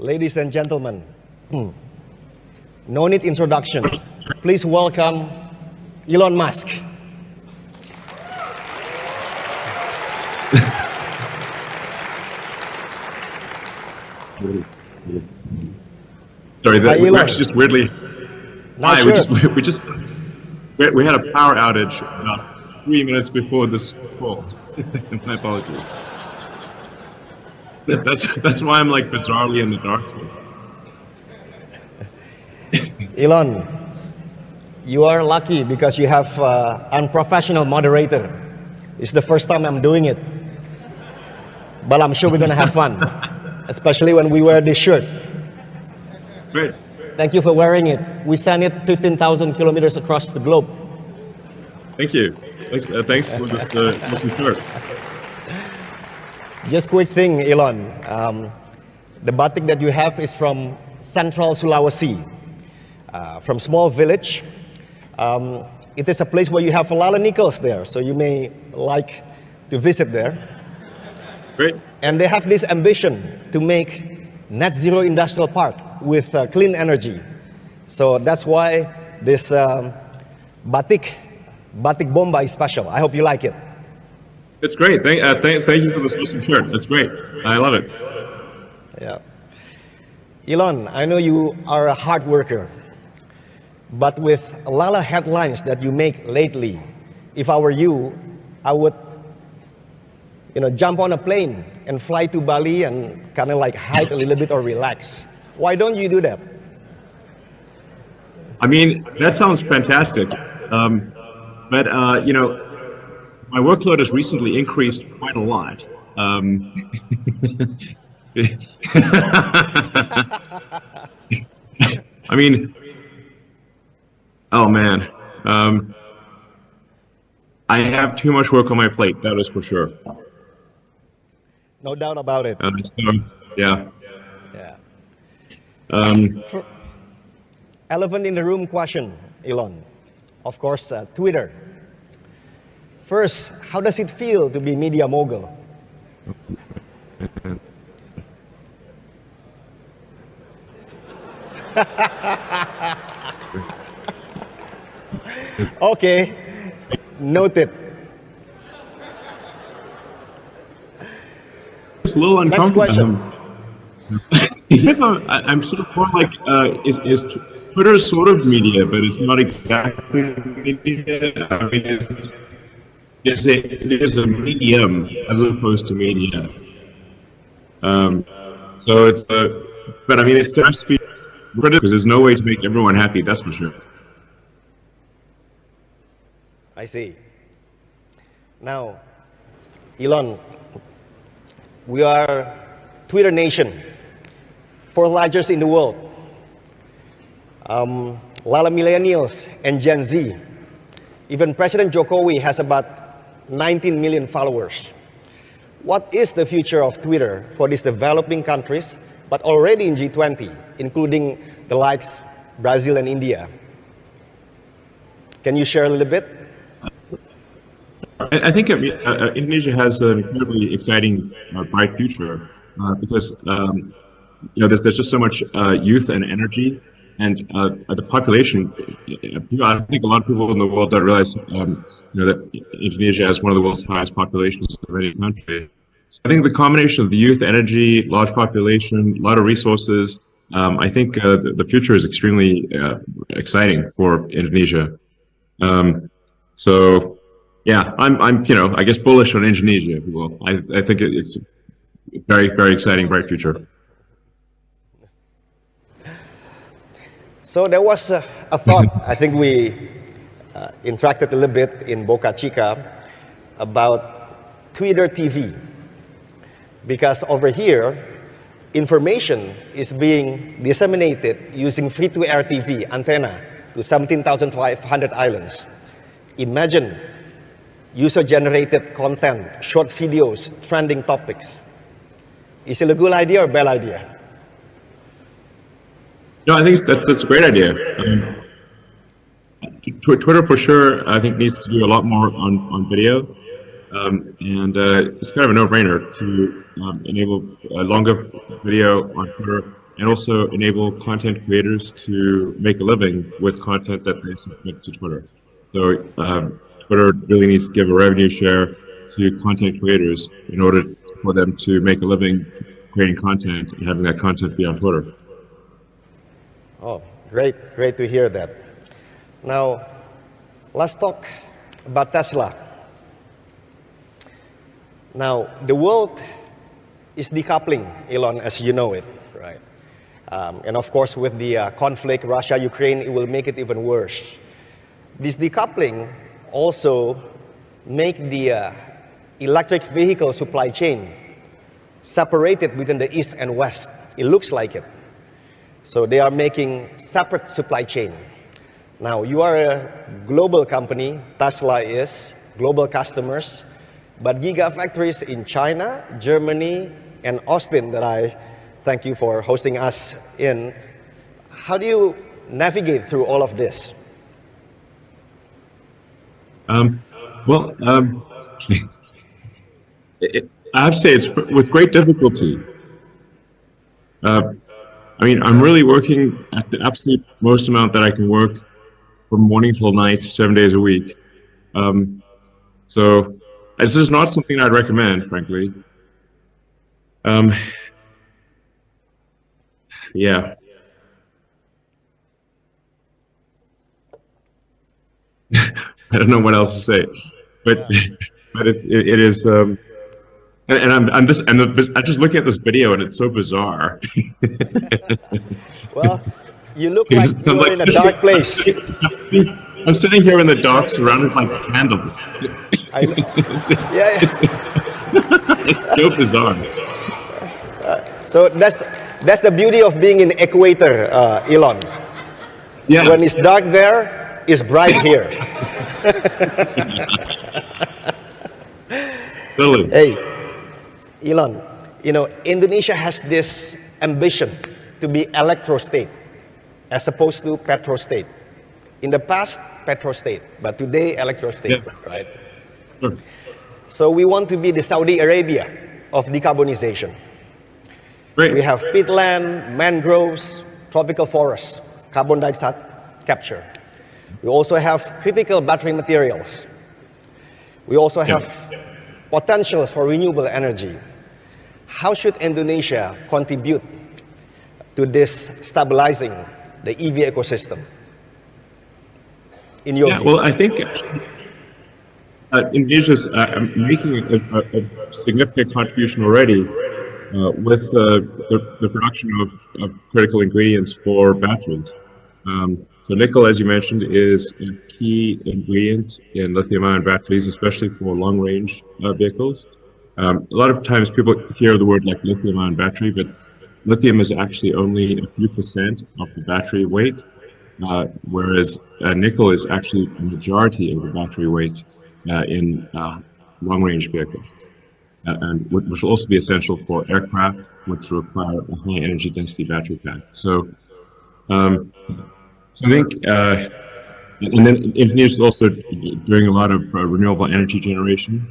Ladies and gentlemen, no need introduction. Please welcome Elon Musk. Sorry, Hi, we're Elon. actually just weirdly. Not Hi, sure. we had a power outage about 3 minutes before this call. My apologies. That's why I'm like bizarrely in the dark. Elon, you are lucky because you have unprofessional moderator. It's the first time I'm doing it. But I'm sure we're going to have fun, especially when we wear this shirt. Great. Thank you for wearing it. We sent it 15,000 kilometers across the globe. Thank you. Thanks for this shirt. Just quick thing, Elon. The batik that you have is from Central Sulawesi, from small village. It is a place where you have a lot of nickels there, so you may like to visit there. Great. And they have this ambition to make net zero industrial park with clean energy. So that's why this batik bomba is special. I hope you like it. It's great. Thank you for this awesome shirt. That's great. I love it. Yeah. Elon, I know you are a hard worker, but with a lot of headlines that you make lately, if I were you, I would jump on a plane and fly to Bali and kind of like hide a little bit or relax. Why don't you do that? I mean, that sounds fantastic. But my workload has recently increased quite a lot. I mean, oh man, I have too much work on my plate. That is for sure. No doubt about it. Yeah. Elephant in the room question, Elon. Of course, Twitter. First, how does it feel to be media mogul? Okay, noted. It's a little uncomfortable. Next question. I'm sort of more like, is Twitter sort of media, but it's not exactly media. I mean, it is a medium as opposed to media. So it's but I mean, it's just because there's no way to make everyone happy. That's for sure. I see. Now, Elon, we are Twitter nation, fourth largest in the world. A lot of millennials and Gen Z. Even President Jokowi has about 19 million followers. What is the future of Twitter for these developing countries, but already in G20, including the likes Brazil and India? Can you share a little bit? I think Indonesia has an incredibly exciting, bright future because there's just so much youth and energy, and the population. I think a lot of people in the world don't realize that Indonesia has one of the world's highest populations of any country. So I think the combination of the youth, energy, large population, a lot of resources. I think the future is extremely exciting for Indonesia. So. Yeah, I'm I guess bullish on Indonesia, if you will. I think it's a very, very exciting, bright future. So there was a thought, I think we interacted a little bit in Boca Chica about Twitter TV. Because over here, information is being disseminated using free-to-air TV antenna to 17,500 islands. Imagine user-generated content, short videos, trending topics. Is it a good idea or bad idea? No, I think that's a great idea. Twitter for sure, I think, needs to do a lot more on video. It's kind of a no-brainer to enable a longer video on Twitter and also enable content creators to make a living with content that they submit to Twitter. So Twitter really needs to give a revenue share to content creators in order for them to make a living creating content and having that content be on Twitter. Oh, great to hear that. Now, let's talk about Tesla. Now, the world is decoupling, Elon, as you know it, right? And of course, with the conflict, Russia-Ukraine, it will make it even worse. This decoupling also make the electric vehicle supply chain separated between the East and West. It looks like it. So they are making separate supply chain. Now, you are a global company, Tesla is, global customers, but gigafactories in China, Germany, and Austin that I thank you for hosting us in. How do you navigate through all of this? I have to say it's with great difficulty. I mean, I'm really working at the absolute most amount that I can work from morning till night, 7 days a week. So this is not something I'd recommend, frankly. Yeah. I don't know what else to say, but it is. I'm just looking at this video and it's so bizarre. Well, you look like you're in a dark place. I'm sitting here in the dark, surrounded by candles. I know. It's so bizarre. So that's the beauty of being in equator, Elon. Yeah. When it's dark there, it's bright here. Totally. Hey, Elon, you know, Indonesia has this ambition to be electro state as opposed to petro state. In the past, petro state, but today electro state, right? Sure. So we want to be the Saudi Arabia of decarbonization. Great. We have peatland, mangroves, tropical forests, carbon dioxide capture. We also have critical battery materials. We also have potential for renewable energy. How should Indonesia contribute to this stabilizing the EV ecosystem? In your view? Well, I think Indonesia is making a significant contribution already with the production of critical ingredients for batteries. So nickel, as you mentioned, is a key ingredient in lithium-ion batteries, especially for long-range vehicles. A lot of times people hear the word like lithium-ion battery, but lithium is actually only a few percent of the battery weight, whereas nickel is actually a majority of the battery weight in long-range vehicles, and which will also be essential for aircraft, which require a high energy density battery pack. So I think, and then Indonesia is also doing a lot of renewable energy generation.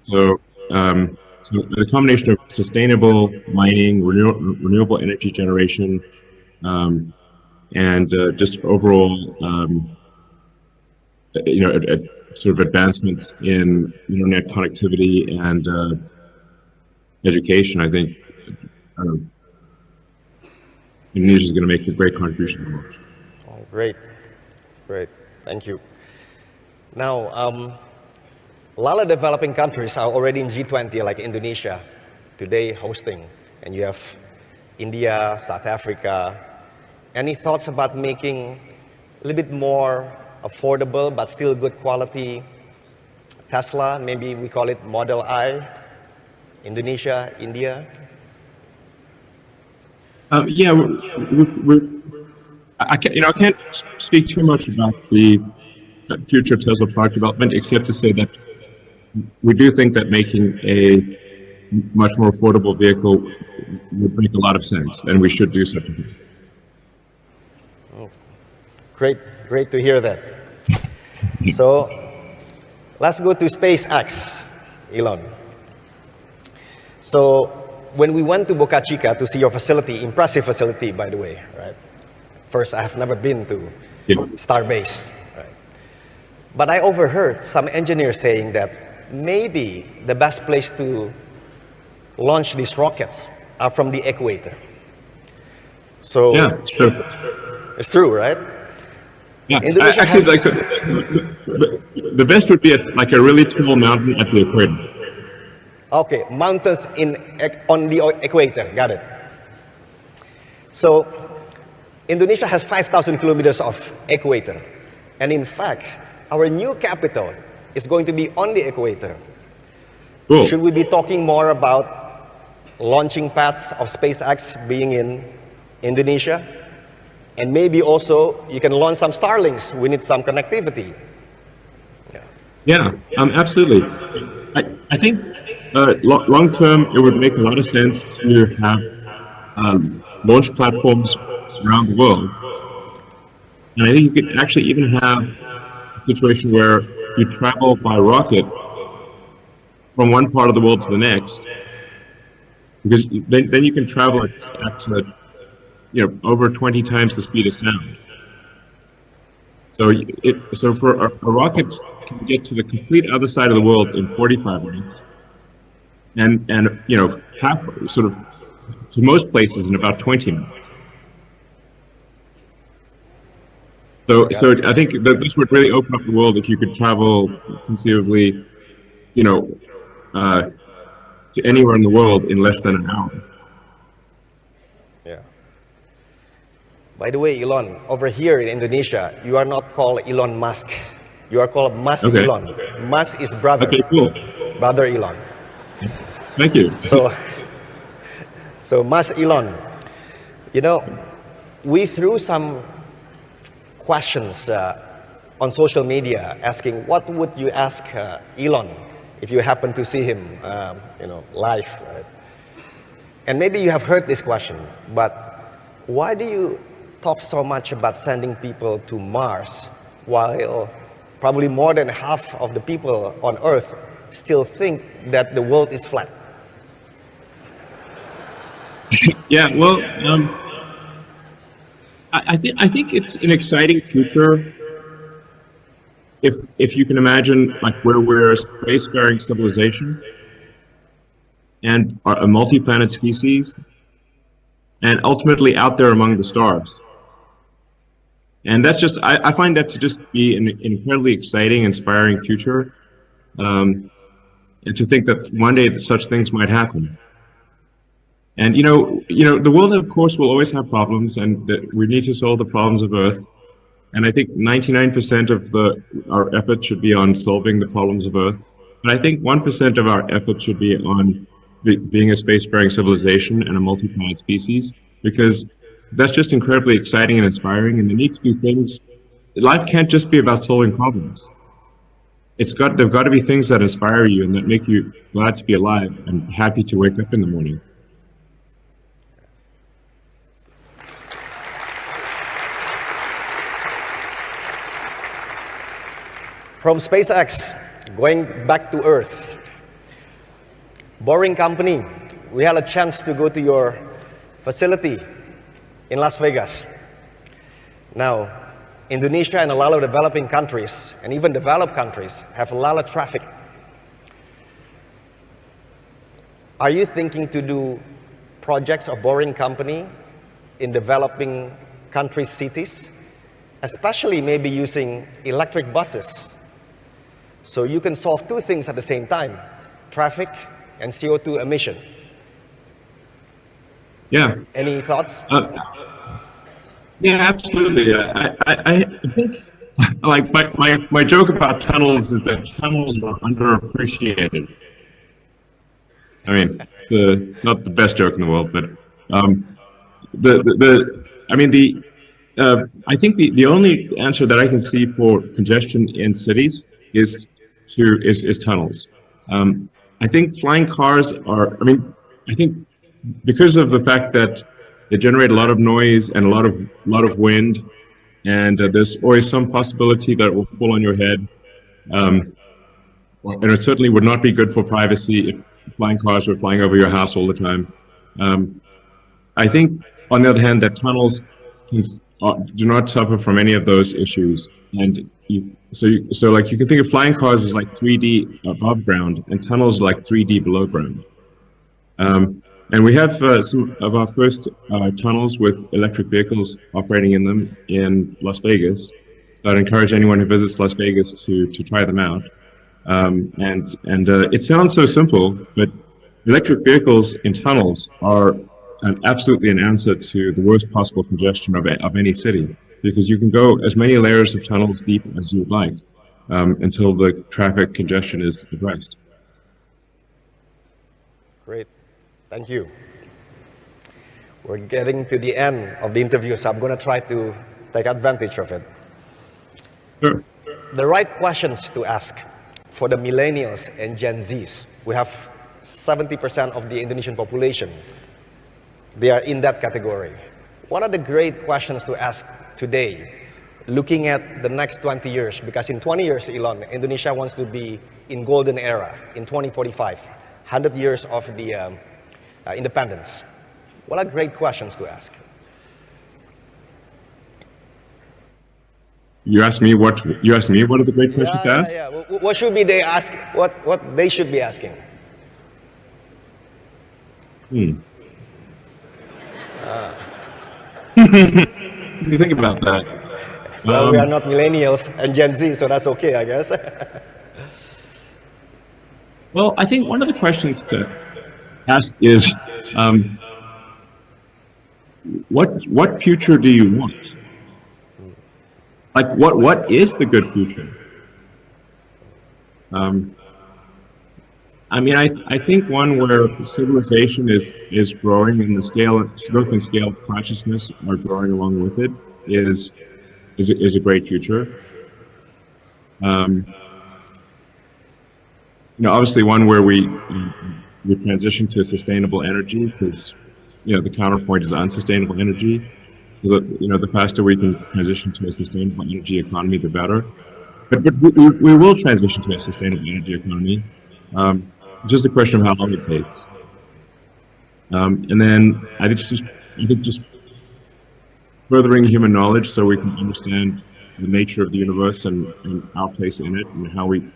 So the combination of sustainable mining, renewable energy generation, and just overall, sort of advancements in internet connectivity and education, I think Indonesia is going to make a great contribution to the world. Oh, great, thank you. Now, a lot of developing countries are already in G20, like Indonesia, today hosting, and you have India, South Africa. Any thoughts about making a little bit more affordable but still good quality Tesla? Maybe we call it Model I, Indonesia, India? I can't speak too much about the future Tesla product development, except to say that we do think that making a much more affordable vehicle would make a lot of sense, and we should do such a thing. Oh, great to hear that. So let's go to SpaceX, Elon. So when we went to Boca Chica to see your facility, impressive facility, by the way, right? First, I have never been to Starbase, right? But I overheard some engineers saying that maybe the best place to launch these rockets are from the equator. So Yeah, it's true. it's true, right? Yeah, Indonesia actually, has- like the best would be at like a really tall mountain at the equator. Okay, mountains on the equator, got it. So Indonesia has 5,000 kilometers of equator. And in fact, our new capital is going to be on the equator. Cool. Should we be talking more about launching pads of SpaceX being in Indonesia? And maybe also you can launch some Starlinks. We need some connectivity. Yeah, absolutely. I think long term it would make a lot of sense to have launch platforms around the world. And I think you could actually even have a situation where you travel by rocket from one part of the world to the next, because then you can travel at over 20 times the speed of sound. So for a rocket can get to the complete other side of the world in 45 minutes, and half sort of to most places in about 20 minutes. So I think that this would really open up the world if you could travel conceivably, to anywhere in the world in less than an hour. Yeah. By the way, Elon, over here in Indonesia, you are not called Elon Musk. You are called Mas Okay. Elon. Mas is brother. Okay, cool. Brother Elon. Thank you. So Mas Elon, we threw some questions on social media asking what would you ask Elon if you happen to see him, live. Right? And maybe you have heard this question, but why do you talk so much about sending people to Mars while probably more than half of the people on Earth still think that the world is flat? Yeah, well, I think it's an exciting future if you can imagine like where we're a spacefaring civilization and a multi-planet species, and ultimately out there among the stars. And that's just I find that to just be an incredibly exciting, inspiring future, and to think that one day that such things might happen. And the world, of course, will always have problems, and that we need to solve the problems of Earth. And I think 99% of our effort should be on solving the problems of Earth. But I think 1% of our effort should be on being a spacefaring civilization and a multi-planet species, because that's just incredibly exciting and inspiring. And there need to be things. Life can't just be about solving problems. There've got to be things that inspire you and that make you glad to be alive and happy to wake up in the morning. From SpaceX, going back to Earth, Boring Company, we had a chance to go to your facility in Las Vegas. Now, Indonesia and a lot of developing countries, and even developed countries, have a lot of traffic. Are you thinking to do projects of Boring Company in developing country cities, especially maybe using electric buses? So you can solve two things at the same time, traffic and CO2 emission. Yeah. Any thoughts? Yeah, absolutely. I think like my joke about tunnels is that tunnels are underappreciated. I mean, it's not the best joke in the world, but I think the only answer that I can see for congestion in cities is tunnels. I think flying cars are. I think because of the fact that they generate a lot of noise and a lot of wind, and there's always some possibility that it will fall on your head. And it certainly would not be good for privacy if flying cars were flying over your house all the time. I think, on the other hand, that tunnels do not suffer from any of those issues. And so like you can think of flying cars as like 3D above ground, and tunnels like 3D below ground. And we have some of our first tunnels with electric vehicles operating in them in Las Vegas. So I'd encourage anyone who visits Las Vegas to try them out. It sounds so simple, but electric vehicles in tunnels are absolutely an answer to the worst possible congestion of any city, because you can go as many layers of tunnels deep as you would like until the traffic congestion is addressed. Great. Thank you. We're getting to the end of the interview, so I'm going to try to take advantage of it. Sure. The right questions to ask for the millennials and Gen Zs. We have 70% of the Indonesian population. They are in that category. What are the great questions to ask today, looking at the next 20 years? Because in 20 years, Elon, Indonesia wants to be in golden era in 2045, 100 years of the independence. What are great questions to ask? You asked me what are the great questions to ask? Yeah. What should be they ask? What they should be asking? You think about that. Well, we are not millennials and Gen Z, so that's okay, I guess. Well, I think one of the questions to ask is, what future do you want? Like, what is the good future? I mean, I think one where civilization is growing and the scope and scale of consciousness are growing along with it is a great future. Obviously one where we transition to sustainable energy, because the counterpoint is unsustainable energy. The faster we can transition to a sustainable energy economy, the better. But we will transition to a sustainable energy economy. Just a question of how long it takes. And then I think just furthering human knowledge so we can understand the nature of the universe and our place in it, and how we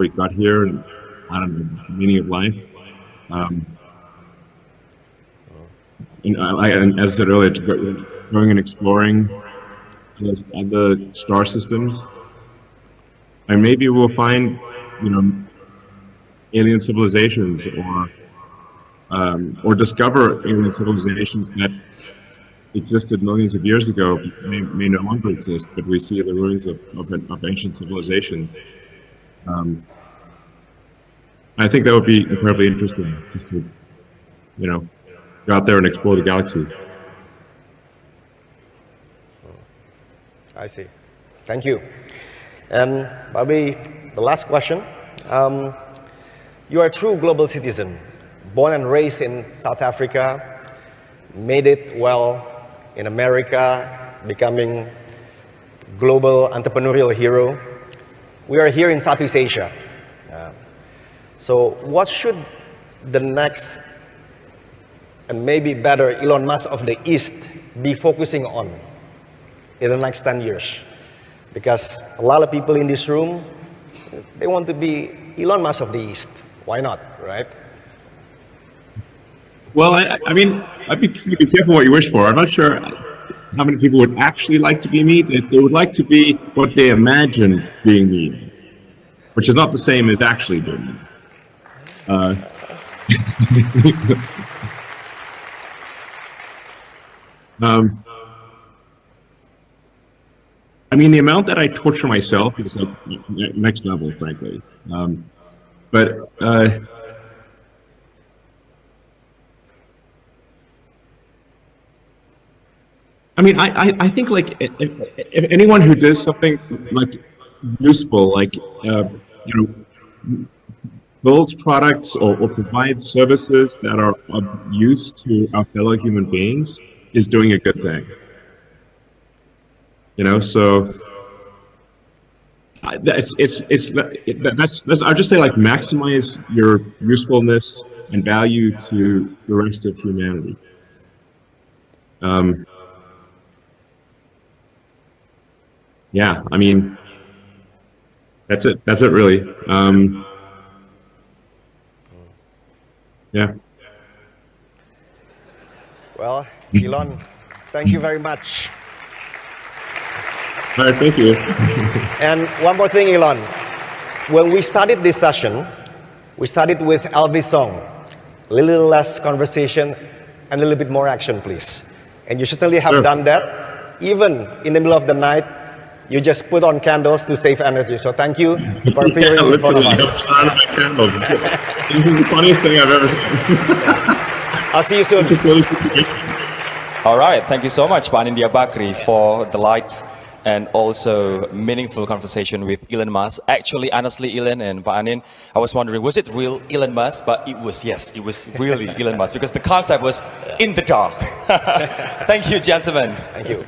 got here, and the meaning of life. And as I said earlier, going and exploring other star systems, and maybe we'll find, alien civilizations, or discover alien civilizations that existed millions of years ago may no longer exist, but we see the ruins of ancient civilizations. I think that would be incredibly interesting, just to, go out there and explore the galaxy. I see. Thank you. And probably the last question. You are a true global citizen, born and raised in South Africa, made it well in America, becoming global entrepreneurial hero. We are here in Southeast Asia. So what should the next, and maybe better, Elon Musk of the East be focusing on in the next 10 years? Because a lot of people in this room, they want to be Elon Musk of the East. Why not, right? Well, I mean, I'd be careful what you wish for. I'm not sure how many people would actually like to be me. They would like to be what they imagine being me, which is not the same as actually being me. I mean, the amount that I torture myself is like next level, frankly. I mean, I think like if anyone who does something like useful, like builds products or provides services that are of use to our fellow human beings, is doing a good thing. So that's I'll just say, like, maximize your usefulness and value to the rest of humanity. Yeah, I mean, that's it. That's it, really. Yeah. Well, Elon, thank you very much. All right, thank you. And one more thing, Elon. When we started this session, we started with Elvis song. A little less conversation and a little bit more action, please. And you certainly have done that. Even in the middle of the night, you just put on candles to save energy. So thank you for appearing in front of us. This is the funniest thing I've ever seen. I'll see you soon. All right, thank you so much, Anindya Bakrie, for the light and also meaningful conversation with Elon Musk. Actually, honestly, Elon and Pak Anin, I was wondering, was it real Elon Musk? But it was, yes, it was really Elon Musk because the concept was in the dark. Thank you, gentlemen. Thank you.